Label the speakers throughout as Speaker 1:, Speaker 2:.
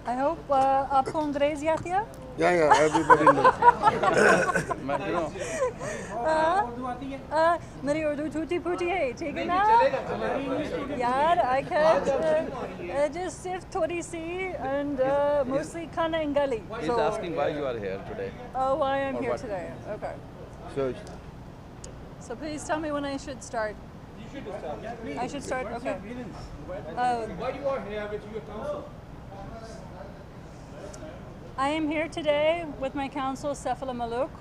Speaker 1: I hope आपको अंग्रेजी आती है?
Speaker 2: Yeah, everybody knows.
Speaker 1: मेरी उर्दू टूटी फूटी है, ठीक है ना? यार, I can't just सिर्फ थोड़ी सी and mostly खाना इंगली.
Speaker 3: He's asking why you are here today.
Speaker 1: Oh, why I'm
Speaker 3: Or
Speaker 1: here
Speaker 3: what?
Speaker 1: today. Okay.
Speaker 2: So,
Speaker 1: Please tell me when I should start.
Speaker 4: You should start. Yeah, please.
Speaker 1: I should start?
Speaker 4: What's
Speaker 1: Okay.
Speaker 4: your feelings?
Speaker 1: Oh.
Speaker 4: Why you are here with your counsel?
Speaker 1: I am here today with my counsel, Sefala Malouk,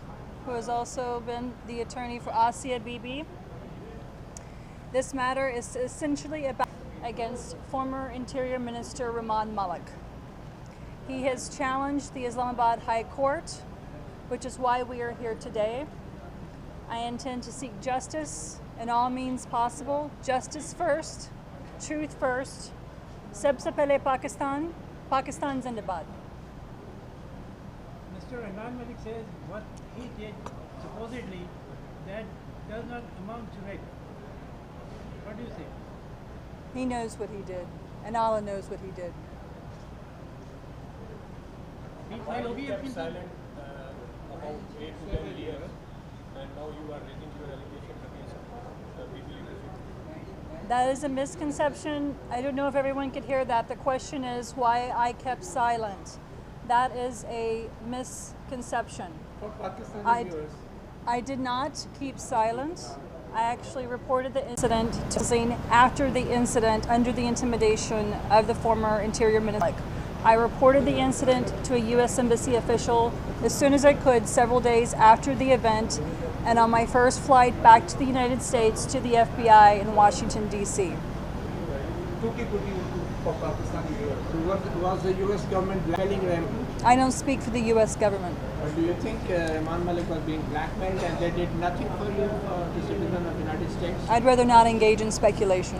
Speaker 1: who has also been the attorney for Asia Bibi. This matter is essentially about against former Interior Minister Rahman Malik. He has challenged the Islamabad High Court, which is why we are here today. I intend to seek justice in all means possible. Justice first, truth first. Sabse pehle Pakistan, Pakistan Zindabad.
Speaker 4: Mr. Imran Malik says what he did supposedly that does not amount to rape. What do you say?
Speaker 1: He knows what he did, and Allah knows what he did.
Speaker 4: Why you kept silent
Speaker 5: about 8 to 10 years, and now you are raising your allegations against people?
Speaker 1: That is a misconception. I don't know if everyone could hear that. The question is why I kept silent. That is a misconception.
Speaker 4: for Pakistani viewers?
Speaker 1: I did not keep silent. I actually reported the incident to the scene after the incident under the intimidation of the former Interior Minister. I reported the incident to a U.S. Embassy official as soon as I could several days after the event and on my first flight back to the United States to the FBI in Washington, D.C.
Speaker 4: For Pakistani viewers.
Speaker 6: So was the US government blackmailing them?
Speaker 1: I don't speak for the U.S. government.
Speaker 6: Or do you think Rahman Malik was being blackmailed and they did nothing for you, the citizen of the United States?
Speaker 1: I'd rather not engage in speculation.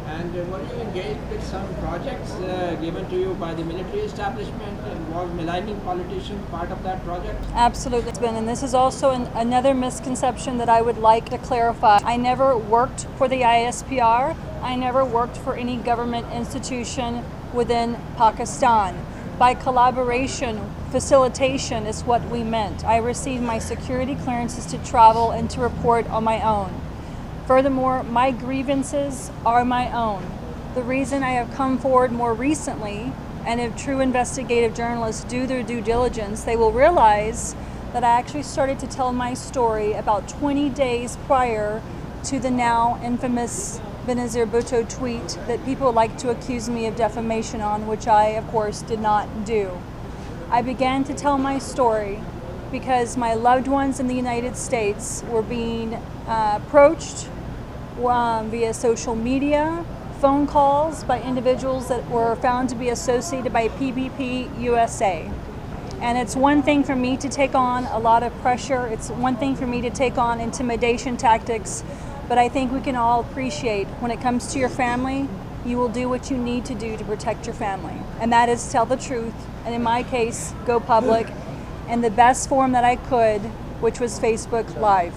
Speaker 6: And were you engaged with some projects given to you by the military establishment, and was maligning politicians part of that project?
Speaker 1: Absolutely, it's been, and this is also another misconception that I would like to clarify. I never worked for the ISPR. I never worked for any government institution within Pakistan. By collaboration, facilitation is what we meant. I received my security clearances to travel and to report on my own. Furthermore, my grievances are my own. The reason I have come forward more recently, and if true investigative journalists do their due diligence, they will realize that I actually started to tell my story about 20 days prior to the now infamous Benazir Bhutto tweet that people like to accuse me of defamation on, which I, of course, did not do. I began to tell my story because my loved ones in the United States were being approached via social media, phone calls by individuals that were found to be associated by PBP USA. And it's one thing for me to take on a lot of pressure. It's one thing for me to take on intimidation tactics. But I think we can all appreciate when it comes to your family, you will do what you need to do to protect your family. And that is tell the truth. And in my case, go public in the best form that I could, which was Facebook Live.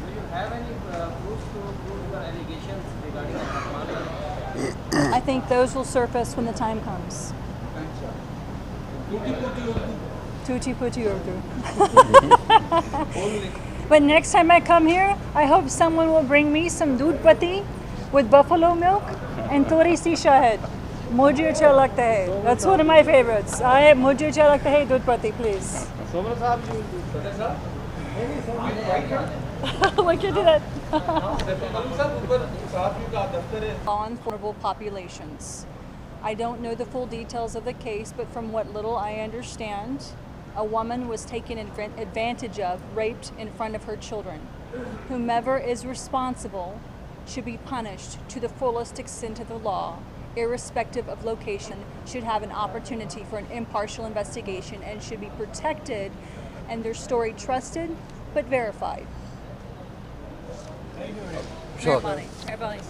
Speaker 6: Do you have any proofs to prove your allegations regarding Rahman?
Speaker 1: I think those will surface when the time comes. Tutti putti Urdu. But next time I come here, I hope someone will bring me some doodh pati with buffalo milk and thodi si shahad. Mujhe acha lagta hai. That's one of my favorites. Mujhe acha lagta hai doodh pati, please. Look into that. On vulnerable populations. I don't know the full details of the case, but from what little I understand, a woman was taken advantage of, raped in front of her children. Whomever is responsible should be punished to the fullest extent of the law, irrespective of location, should have an opportunity for an impartial investigation and should be protected and their story trusted but verified.
Speaker 2: Sure.
Speaker 1: Everybody. Thank